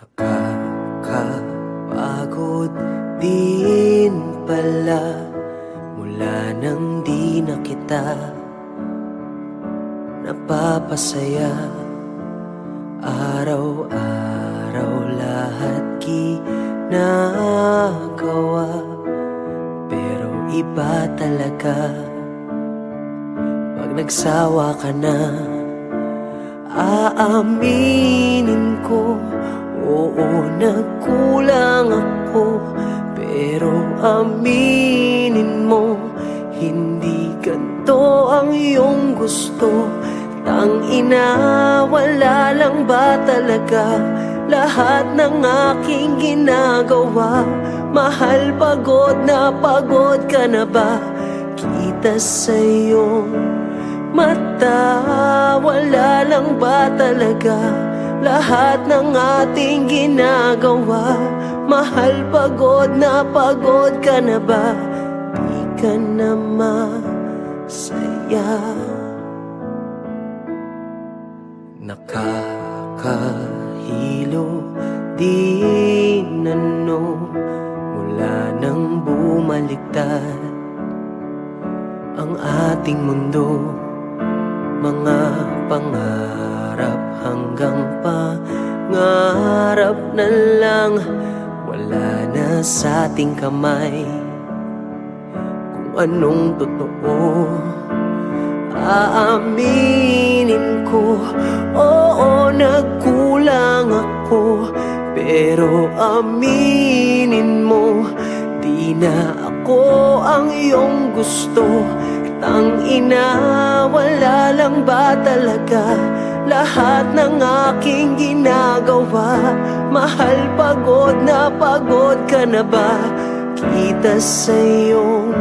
Nakakapagod din pala mula nang di na kita napapasaya. Araw-araw lahat ginagawa, pero iba talaga pag nagsawa ka na. Aaminin ko, oo, nagkulang ako, pero aminin mo, hindi ganito ang iyong gusto. Tangina, wala lang ba talaga lahat ng aking ginagawa? Mahal, pagod ka na ba? Kita sa iyong mata, wala lang ba talaga lahat ng ating ginagawa? Mahal, pagod ka na ba? Di ka na masaya. Nakakahilo din mula nang bumaliktad ang ating mundo. Mga pangarap hanggang pangarap na lang, wala na sa ating kamay kung anong totoo. Aaminin ko, oo, nagkulang ako, pero aminin mo, di na ako ang iyong gusto. Tangina, wala lang ba talaga lahat ng aking ginagawa? Mahal, pagod ka na ba? Kita sa iyong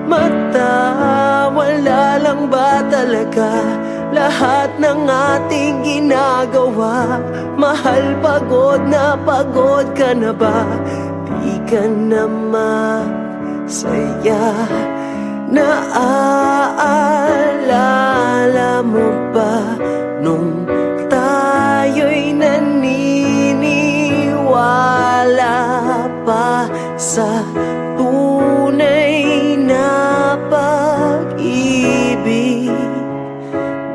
mata, wala lang ba talaga lahat ng ating ginagawa? Mahal, pagod ka na ba? Di ka na masaya. Naaalala mo ba nung tayo'y naniniwala pa sa tunay na pag-ibig?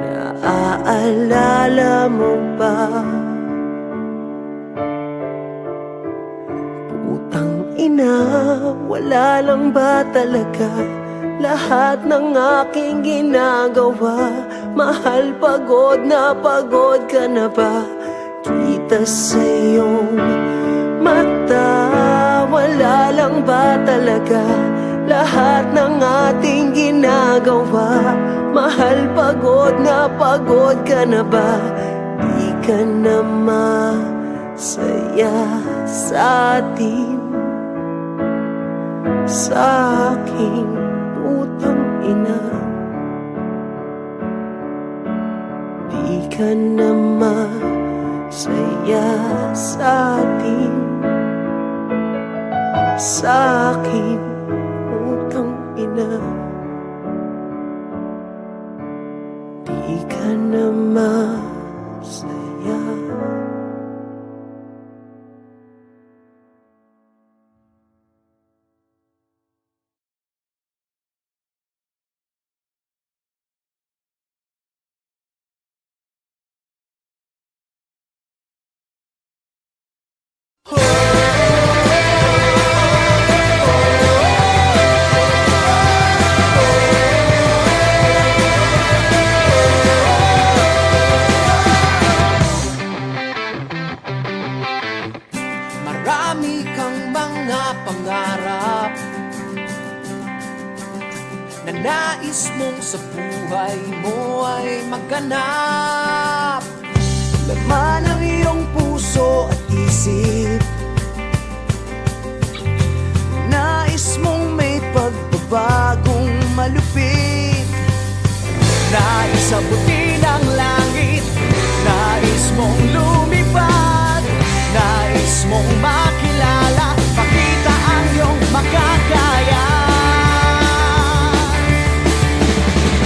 Naaalala mo ba? Putang ina, wala lang ba talaga lahat ng aking ginagawa? Mahal, pagod ka na ba? Kita sa iyong mata, wala lang ba talaga lahat ng ating ginagawa? Mahal, pagod ka na ba? Di ka na masaya sa atin, sa aking putang ina. Di ka na masaya sa atin, sa aking putang ina. Di ka na masaya. Marami kang mga pangarap na nais mong sa buhay mo ay maganap. Laman ang iyong puso at isip, nais mong may pagbabagong malupit. Nais abutin ang langit, nais mong lumipad, nais mong makilala, makita ang iyong makakaya.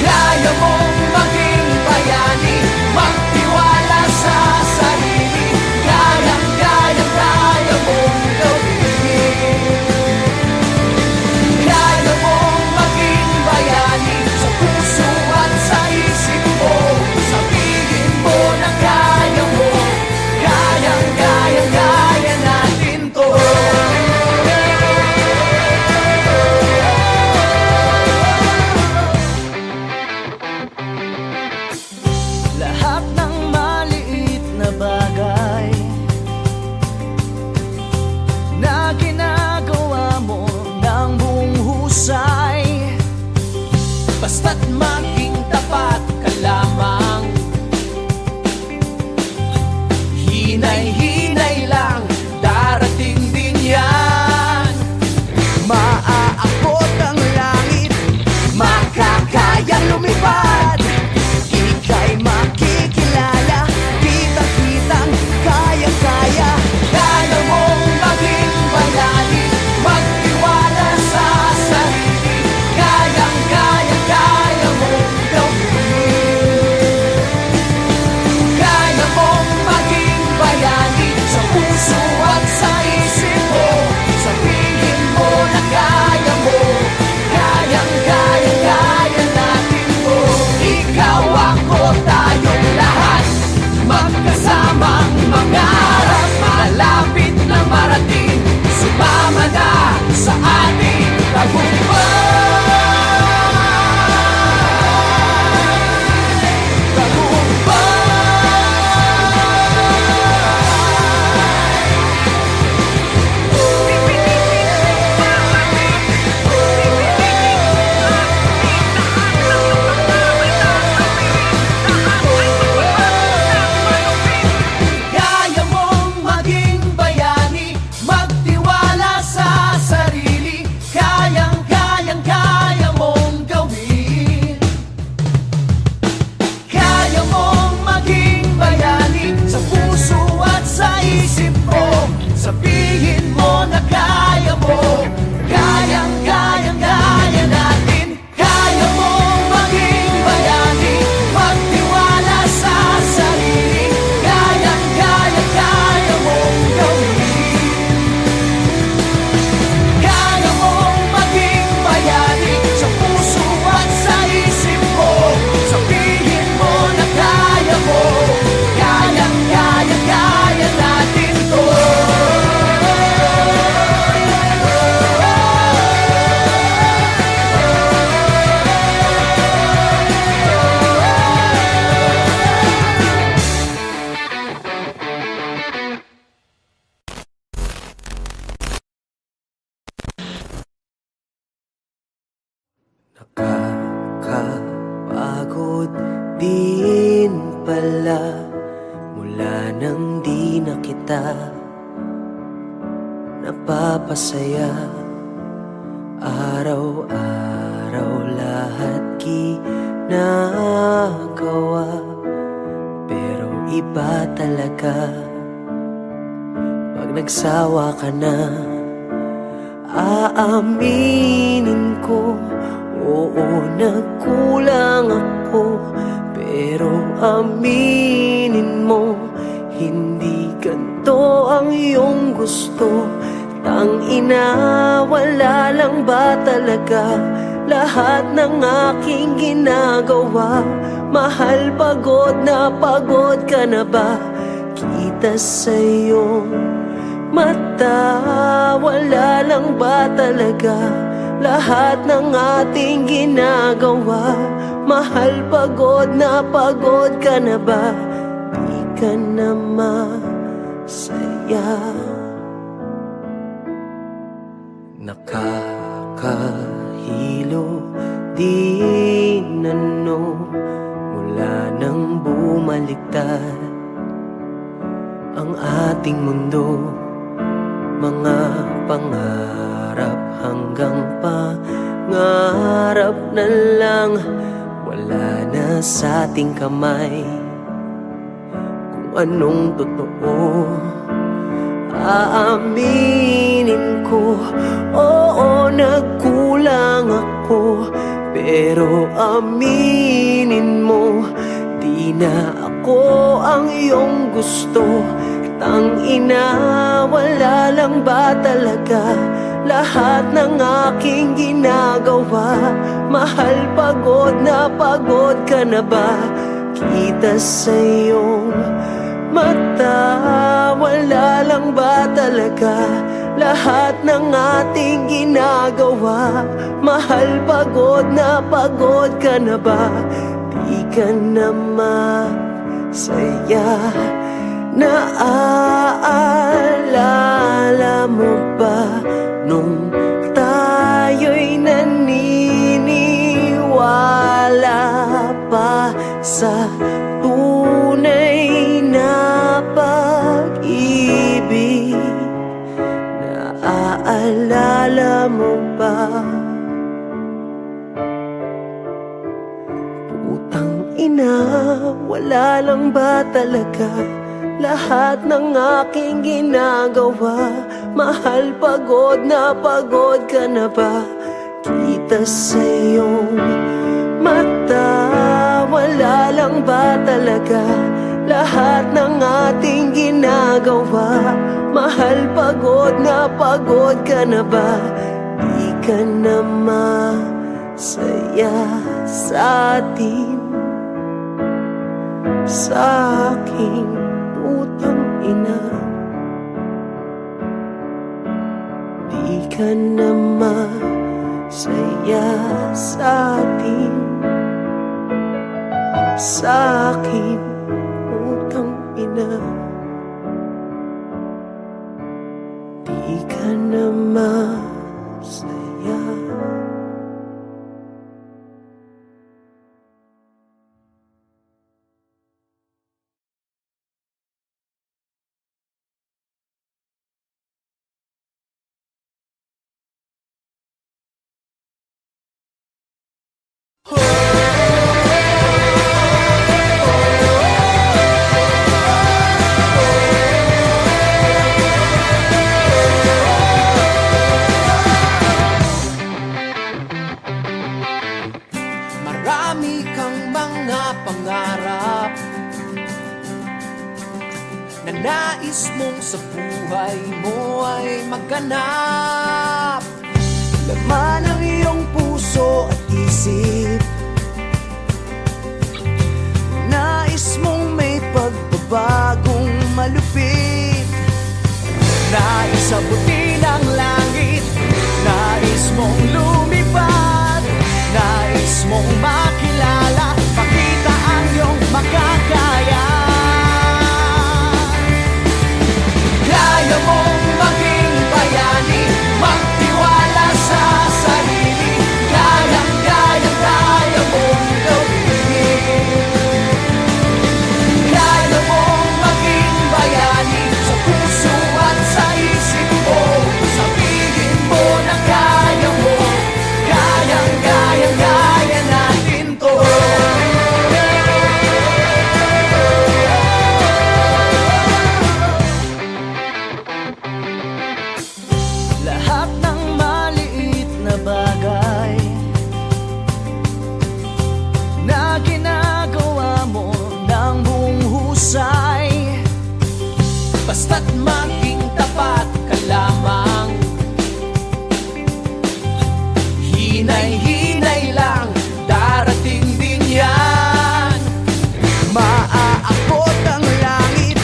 Kaya mong maging bayani, magtiwala sa sarili, kayang-kaya sabihin mo na kaya mo. Kayang-kayang-kaya natin. Kaya mong maging bayani, magtiwala sa sarili. Kayang-kayang-kaya mong gawin. Kaya mong maging bayani sa puso at sa isip mo. Sabihin mo na kaya mo. Kayang-kayang-kaya natin to. Nakakapagod din pala mula nang di na kita napapasaya. Araw-araw lahat ginagawa, pero iba talaga pag nagsawa ka na. Aaminin ko, oo, nagkulang ako, pero aminin mo, hindi ganito ang iyong gusto. Tangina, wala lang ba talaga lahat ng aking ginagawa? Mahal, pagod ka na ba? Kita sa iyong mata, wala lang ba talaga lahat ng ating ginagawa? Mahal, pagod ka na ba? Di ka na masaya. Nakakahilo din mula nang bumaliktad ang ating mundo. Mga pangarap hanggang pangarap na lang, wala na sa ating kamay kung anong totoo. Aaminin ko, oo, nagkulang ako, pero aminin mo, di na ako ang iyong gusto. Tangina, wala lang ba talaga lahat ng aking ginagawa? Mahal, pagod ka na ba? Kita sa iyong mata, wala lang ba talaga lahat ng ating ginagawa? Mahal, pagod ka na ba? Di ka na masaya. Naaalala mo ba nung tayo'y naniniwala pa sa tunay na pag-ibig? Naaalala mo ba? Putang ina, wala lang ba talaga lahat ng aking ginagawa? Mahal, pagod ka na ba? Kita sa iyong mata, wala lang ba talaga lahat ng ating ginagawa? Mahal, pagod ka na ba? Di ka na masaya sa atin, sa aking putang ina. Di ka na masaya sa atin, sa aking putang ina. Di ka na masaya. pangarap na nais mong sa buhay mo ay magganap. Laman ang iyong puso at isip, nais mong may pagbabagong malupit. Nais abutin ang langit, nais mong lumipad, nais mong makilala, pakita ang iyong makakaya. Kaya mong maging bayani, magtiwala sa sarili, kaya mong gawin. Kaya mong maging bayani sa puso at sa isip mo, sabihin mo na kaya mo, kaya natin to. Lahat ng maliit na bagay na ginagawa mo ng buong husay, Basta't maging tapat ka lamang, hinay-hinay lang, darating din yan. maaakot ang langit,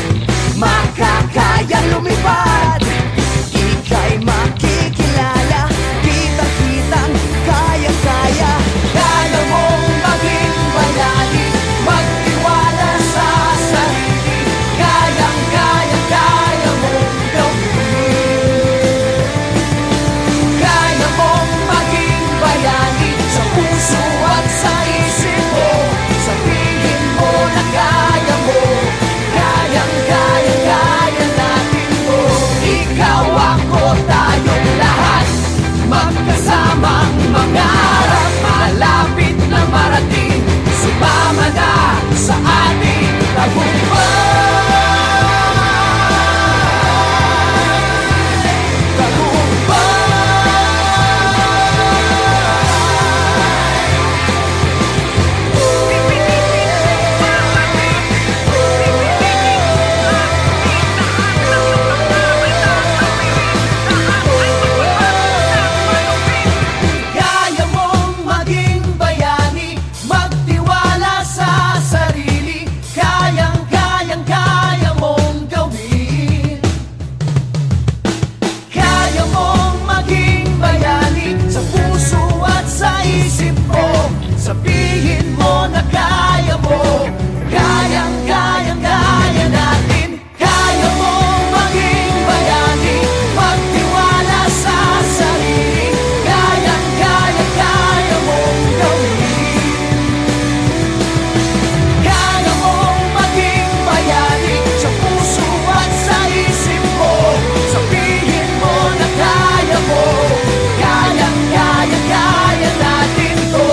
makakayang lumipad. Ika'y makikilala, kitang-kitang kaya-kaya. Kaya mong maging bayani, magtiwala sa sarili, kaya mong gawin. Kaya mong maging bayani sa puso at sa isip mo, sabihin mo na kaya mo, kaya natin to. Ikaw, ako, tayong lahat, magkasamang mangarap, malapit na marating, sumama na sa ating tagumpay. Kaya mong maging bayani, magtiwala sa sarili, kaya mong gawin. Kaya mong maging bayani sa puso at sa isip mo, sabihin mo na kaya mo, kaya natin. Kaya mong maging bayani, magtiwala sa sarili, kaya mong gawin. Kaya mong maging bayani sa puso at sa isip mo, sabihin mo na kaya mo, kaya natin to.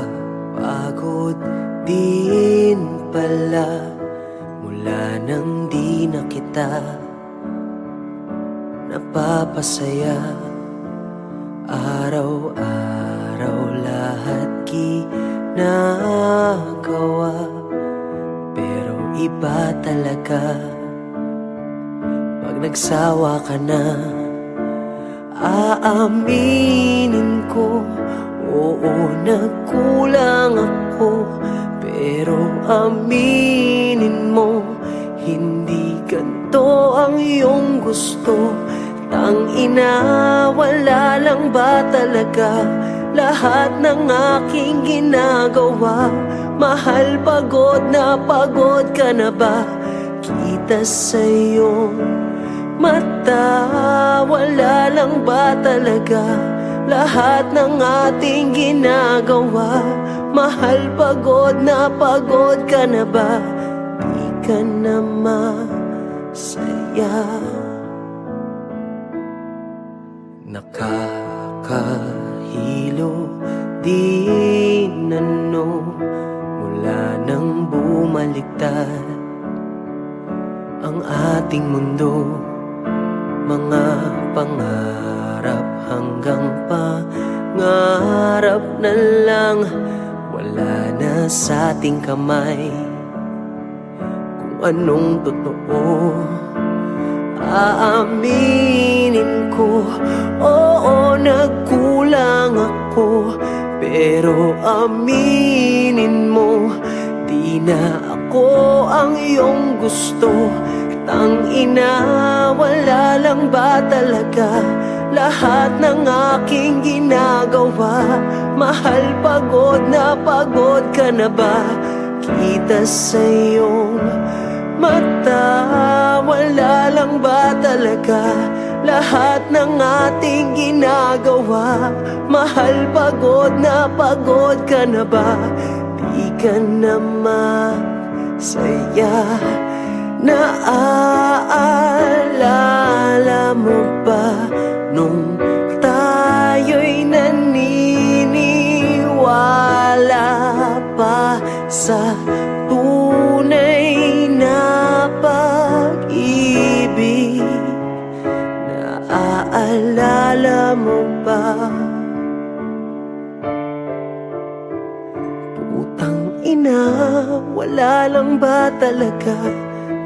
Nakakapagod din pala mula nang di na kita napapasaya. Araw-araw lahat ginagawa, pero iba talaga pag nagsawa ka na. Aaminin ko, oo, nagkulang ako, pero aminin mo, hindi ganito ang iyong gusto. Tangina, wala lang ba talaga lahat ng aking ginagawa? Mahal, pagod ka na ba? Kita sa iyong mata, wala lang ba talaga lahat ng ating ginagawa? Mahal, pagod ka na ba? Di ka na masaya. Nakakahilo din mula nang bumaliktad ang ating mundo. Mga pangarap hanggang pangarap na lang, wala na sa ating kamay. Kung anong totoo, aaminin ko, oo, nagkulang ako. Pero aminin mo, di na ako ang iyong gusto. Tangina, wala lang ba talaga lahat ng aking ginagawa? Mahal, pagod ka na ba? Kita sa iyong mata, wala lang ba talaga lahat ng ating ginagawa? Mahal, pagod ka na ba? Di ka na masaya. Naaalala mo ba nung tayo'y naniniwala pa sa tunay na pag-ibig? Naaalala mo ba? Putang ina, wala lang ba talaga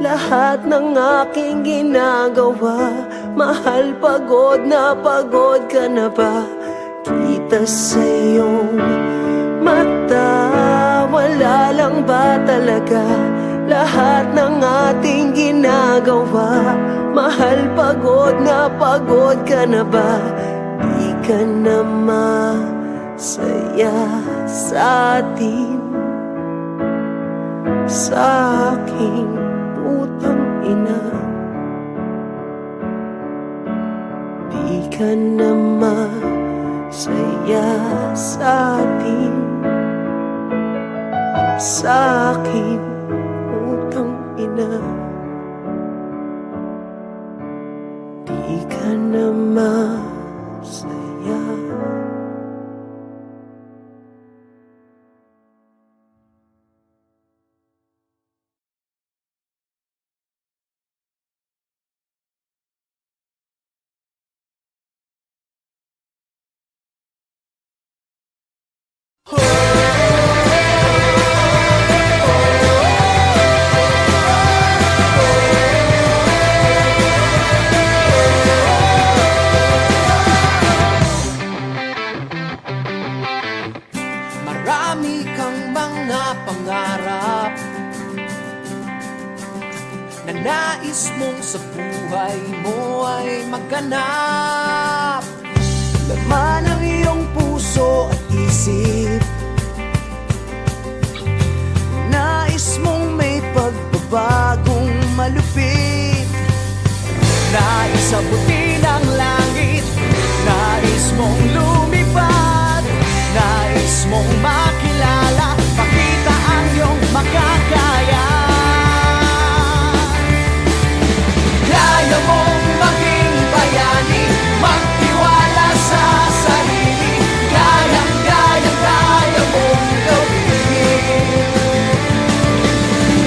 lahat ng aking ginagawa? Mahal, pagod ka na ba? Kita sa iyong mata, wala lang ba talaga lahat ng ating ginagawa? Mahal, pagod ka na ba? Di ka na masaya sa atin, sa aking putang ina. Di ka na masaya sa atin, sa aking putang ina. Di ka na masaya. Marami kang mga pangarap na nais mong sa buhay mo ay maganap. Laman ang iyong puso at isip, nais mong may pagbabagong malupit. Nais abutin ang langit, nais mong lumipad, nais mong makilala, pakita ang iyong makakaya. Kaya mong maging bayani, magtiwala sa sarili, kaya mong gawin.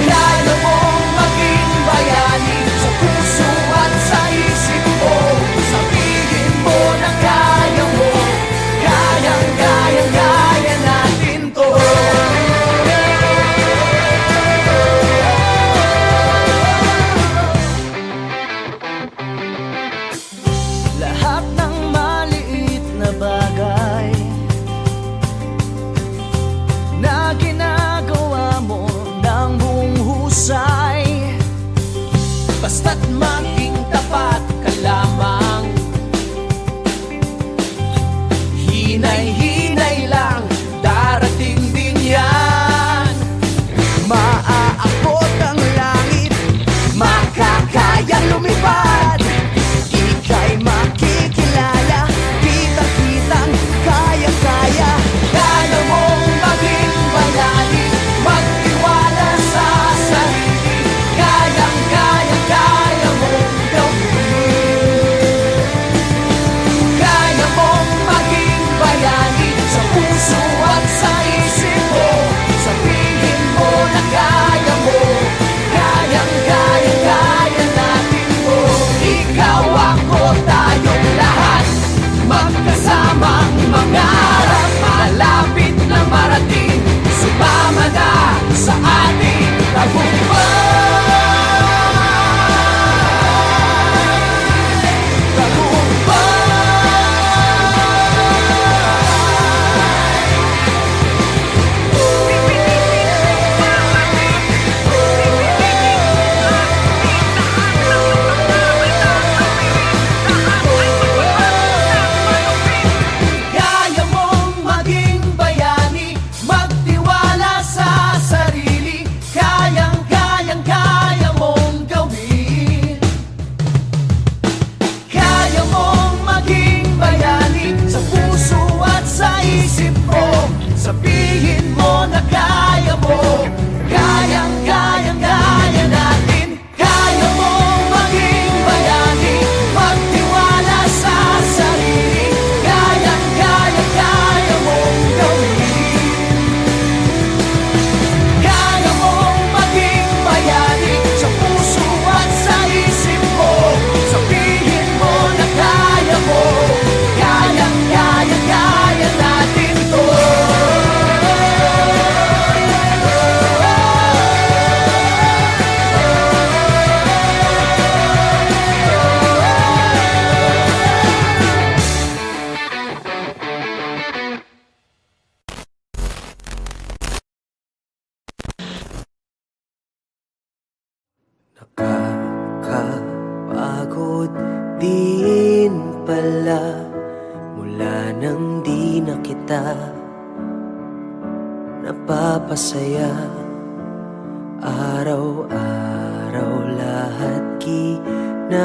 Kaya mong maging bayani sa puso at sa isip mo. pala mula nang di na kita napapasaya. Araw-araw lahat ginagawa,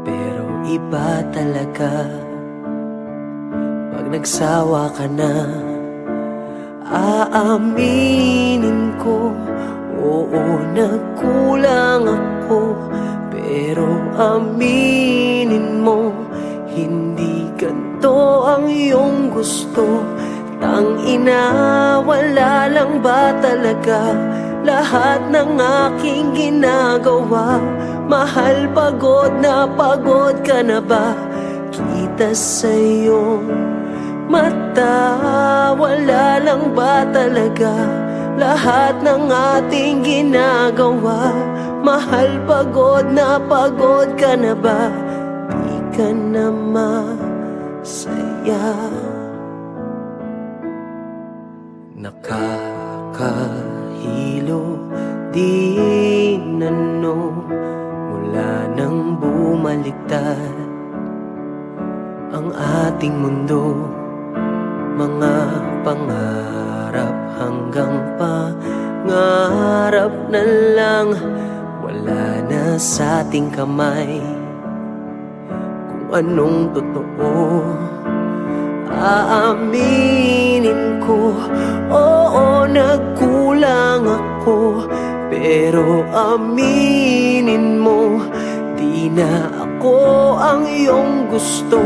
pero iba talaga pag nagsawa ka na. Aaminin ko, oo, nagkulang ako, pero aminin mo, hindi ganito ang iyong gusto. Tangina, wala lang ba talaga lahat ng aking ginagawa? Mahal, pagod ka na ba? Kita sa iyong mata, wala lang ba talaga lahat ng ating ginagawa? Mahal, pagod ka na ba? Di ka na masaya. Nakakahilo din mula nang bumaliktad ang ating mundo. Mga pangarap hanggang pangarap na lang, wala na sa ating kamay kung anong totoo. Aaminin ko, oo, nagkulang ako, pero aminin mo, di na ako ang iyong gusto.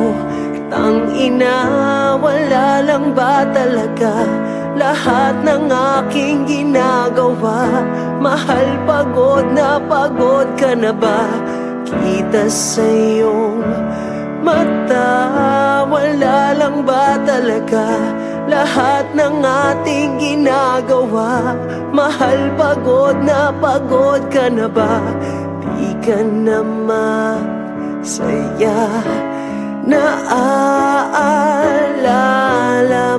Tangina, wala lang ba talaga lahat ng aking ginagawa? Mahal, pagod ka na ba? Kita sa iyong mata, wala lang ba talaga lahat ng ating ginagawa? Mahal, pagod ka na ba? Di ka na masaya. Naaalala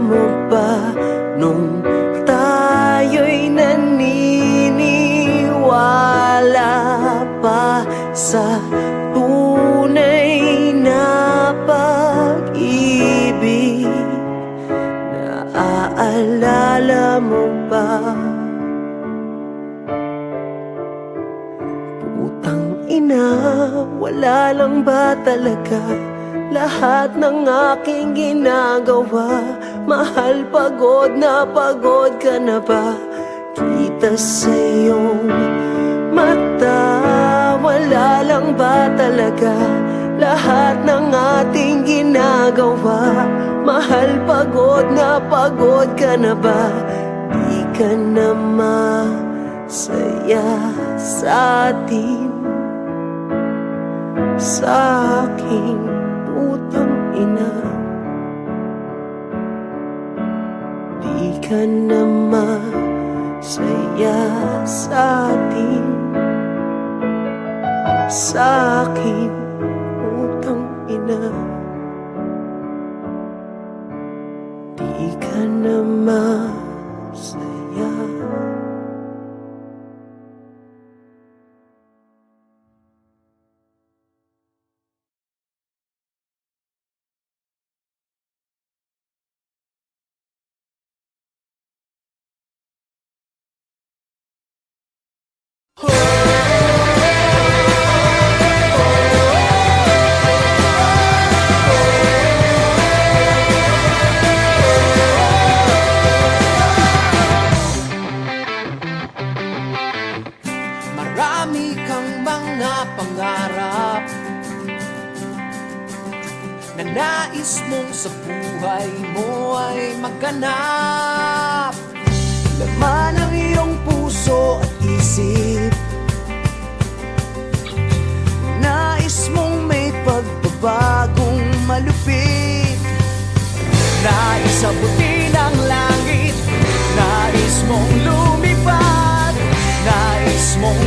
mo ba nung tayo'y naniniwala pa sa tunay na pag-ibig? Naaalala mo ba? Putang ina, wala lang ba talaga lahat ng aking ginagawa? Mahal, pagod ka na ba? Kita sa iyong mata, wala lang ba talaga lahat ng ating ginagawa? Mahal, pagod ka na ba? Di ka na masaya sa atin, sa aking putang ina. Di ka na masaya sa atin, sa aking putang ina. Di ka na masaya. Marami kang mga pangarap na nais mong sa buhay mo ay maganap. Laman ang iyong puso at isip, nais mong may pagbabagong malupit. Nais abutin ang langit, nais mong lumipad, nais mong